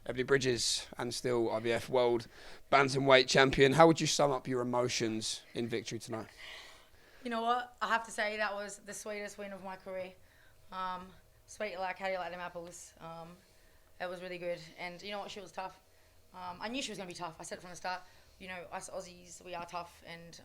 Ebanie Bridges, and still IBF World Bantamweight Champion. How would you sum up your emotions in victory tonight? You know what? I have to say that was the sweetest win of my career. Sweet like how do you like them apples? It was really good. And you know what? She was tough. I knew she was going to be tough. I said it from the start. You know, us Aussies, we are tough. And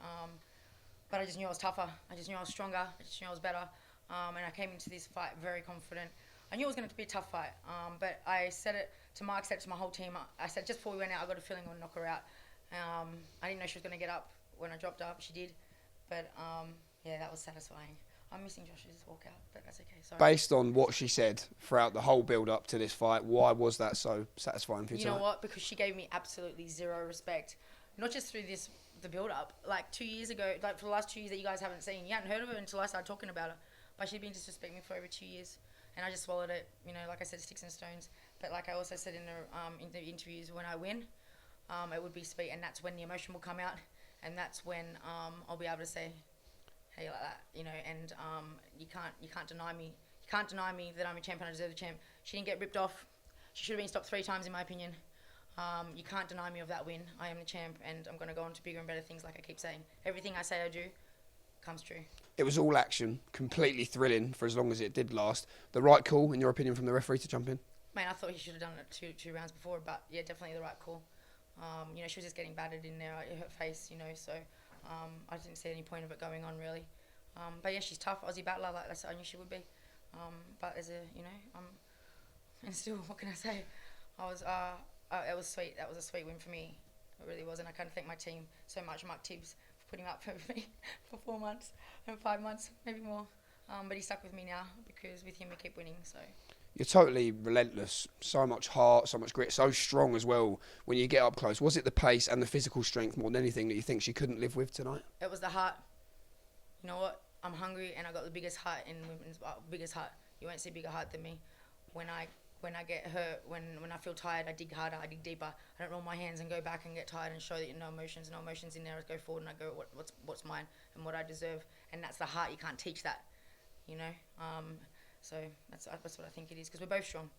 but I just knew I was tougher. I just knew I was stronger. I just knew I was better. And I came into this fight very confident. I knew it was going to be a tough fight. But I said it to Mark, said it to my whole team. I said just before we went out, I got a feeling I would knock her out. I didn't know she was going to get up when I dropped up. She did. But yeah, that was satisfying. I'm missing Josh's walkout, but that's okay. Sorry. Based on what she said throughout the whole build-up to this fight, why was that so satisfying for you tonight? You know what? Because she gave me absolutely zero respect. Not just through the build-up. Like 2 years ago, like for the last 2 years that you guys haven't seen, you hadn't heard of her until I started talking about her. But she'd been disrespecting me for over 2 years, and I just swallowed it. You know, like I said, sticks and stones. But like I also said in the interviews, when I win, it would be sweet, and that's when the emotion will come out, and that's when I'll be able to say, hey, like that, you know. And you can't deny me. You can't deny me that I'm a champ and I deserve the champ. She didn't get ripped off. She should have been stopped 3 times, in my opinion. You can't deny me of that win. I am the champ, and I'm going to go on to bigger and better things, like I keep saying. Everything I say I do comes true. It was all action, completely thrilling for as long as it did last. The right call, in your opinion, from the referee to jump in? Man, I thought he should have done it two rounds before, but yeah, definitely the right call. You know, she was just getting battered in there, her face, you know, so I didn't see any point of it going on, really. But yeah, she's tough, Aussie battler, like I knew she would be. But as a, you know, and still, what can I say? It was sweet. That was a sweet win for me. It really was, and I can't thank my team so much. Mark Tibbs for putting up for me for 4 months and 5 months, maybe more. But he's stuck with me now because with him we keep winning. So. You're totally relentless. So much heart, so much grit, so strong as well when you get up close. Was it the pace and the physical strength more than anything that you think she couldn't live with tonight? It was the heart. You know what? I'm hungry and I got the biggest heart in women's biggest heart. You won't see a bigger heart than me. When I get hurt, when I feel tired, I dig harder, I dig deeper. I don't roll my hands and go back and get tired and show that no emotions in there. I go forward and I go what's mine and what I deserve. And that's the heart. You can't teach that, you know. So that's what I think it is, because we're both strong.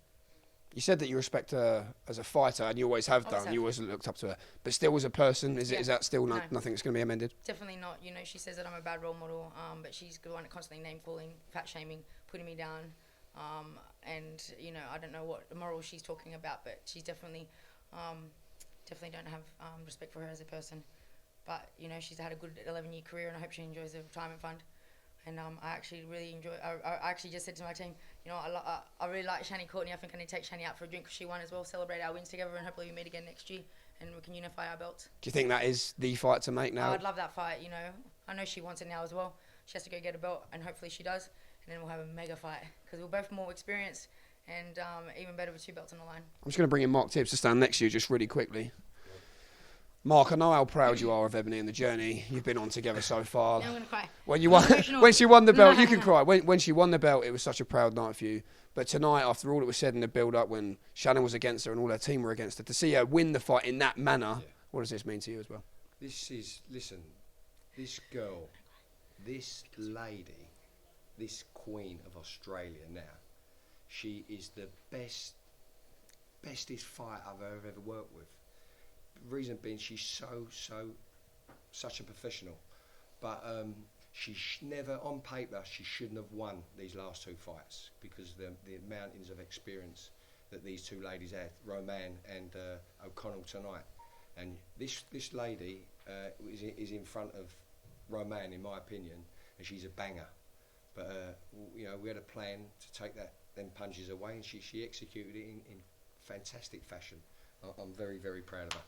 You said that you respect her as a fighter, and you always have done. You always looked up to her. But still, as a person, is that still nothing that's going to be amended? Definitely not. You know, she says that I'm a bad role model, but she's the one that constantly name-calling, fat-shaming, putting me down. And, you know, I don't know what moral she's talking about, but she's definitely don't have respect for her as a person. But, you know, she's had a good 11-year career, and I hope she enjoys the retirement fund. And I actually really enjoy. I actually just said to my team, you know, I really like Shani Courtney. I think I need to take Shani out for a drink because she won as well. Celebrate our wins together, and hopefully we meet again next year and we can unify our belts. Do you think that is the fight to make now? I'd love that fight. You know, I know she wants it now as well. She has to go get a belt, and hopefully she does. And then we'll have a mega fight because we're both more experienced and even better with 2 belts on the line. I'm just going to bring in Mark Tibbs to stand next to you just really quickly. Mark, I know how proud you are of Ebanie and the journey you've been on together so far. Yeah, I'm going to cry. When she won the belt, you can cry. When she won the belt, it was such a proud night for you. But tonight, after all that was said in the build-up, when Shannon was against her and all her team were against her, to see her win the fight in that manner, what does this mean to you as well? Listen, this girl, this lady, this queen of Australia now, she is the bestest fighter I've ever worked with. Reason being, she's such a professional, but she never, on paper, she shouldn't have won these last 2 fights because the mountains of experience that these 2 ladies had, Roman and O'Connell tonight, and this lady is in front of Roman, in my opinion, and she's a banger. But you know, we had a plan to take them punches away, and she executed it in fantastic fashion. I'm very, very proud of her.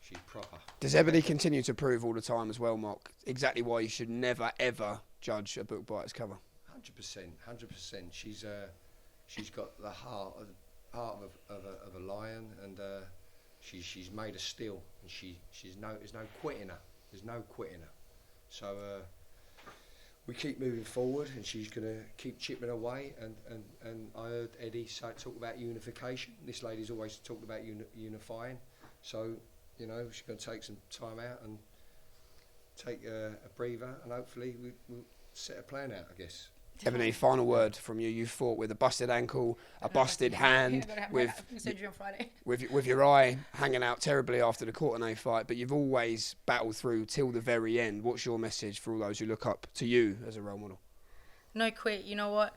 She's proper. Does Ebanie continue to prove all the time as well, Mark, exactly why you should never, ever judge a book by its cover? 100%. She's got the heart of a lion, and she's made of steel, and there's no quitting her. There's no quitting her. So we keep moving forward, and she's going to keep chipping away. And I heard Eddie talk about unification. This lady's always talked about unifying. So, you know, she's going to take some time out and take a breather, and hopefully we'll set a plan out, I guess. Ebony, final word from you. You fought with a busted ankle, a busted hand, with surgery on Friday. with your eye hanging out terribly after the Courtenay fight, but you've always battled through till the very end. What's your message for all those who look up to you as a role model? No quit. You know what?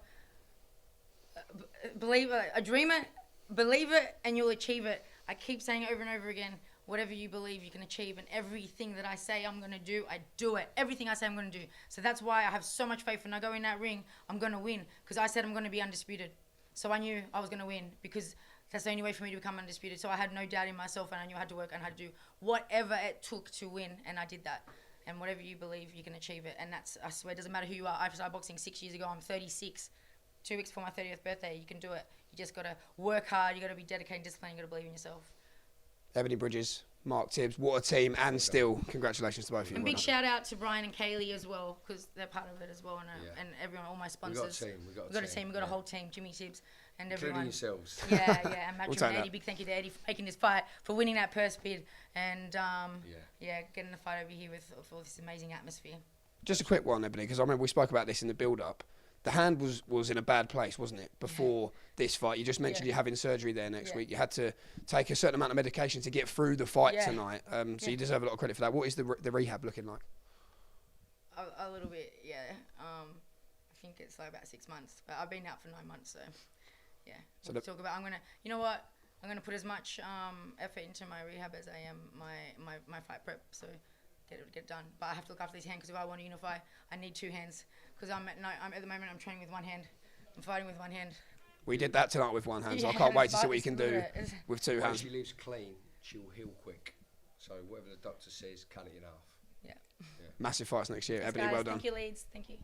Believe it. A dreamer, believe it, and you'll achieve it. I keep saying it over and over again. Whatever you believe, you can achieve. And everything that I say I'm going to do, I do it. Everything I say I'm going to do. So that's why I have so much faith when I go in that ring, I'm going to win. Because I said I'm going to be undisputed. So I knew I was going to win. Because that's the only way for me to become undisputed. So I had no doubt in myself, and I knew I had to work and I had to do whatever it took to win. And I did that. And whatever you believe, you can achieve it. And that's, I swear, it doesn't matter who you are. I started boxing 6 years ago. I'm 36. 2 weeks before my 30th birthday. You can do it. You just got to work hard. You got to be dedicated, disciplined. You got to believe in yourself. Ebanie Bridges, Mark Tibbs, what a team, and still congratulations to both of you. And big shout out to Brian and Kaylee as well, because they're part of it as well, and everyone, all my sponsors. We've got a team. We've got a whole team. Jimmy Tibbs and including everyone. yourselves. Yeah, and Matchroom and Eddie. Big thank you to Eddie for making this fight, for winning that purse bid, and getting the fight over here with all this amazing atmosphere. Just a quick one, Ebanie, because I remember we spoke about this in the build-up. The hand was in a bad place, wasn't it, before this fight? You just mentioned you're having surgery there next week. You had to take a certain amount of medication to get through the fight tonight. So you deserve a lot of credit for that. What is the rehab looking like? A little bit, yeah. I think it's like about 6 months. But I've been out for 9 months, so yeah. So we'll talk about. You know what? I'm gonna put as much effort into my rehab as I am my fight prep. So get it done. But I have to look after this hand, because if I want to unify, I need 2 hands. Because I'm at the moment I'm training with 1 hand. I'm fighting with 1 hand. We did that tonight with 1 hand, so I can't wait to see what you can do with 2 hands. When she leaves clean, she will heal quick. So whatever the doctor says, cut it in half. Yeah. Massive fights next year. Thanks, Ebanie, guys. well done. Thank you, Leeds. Thank you.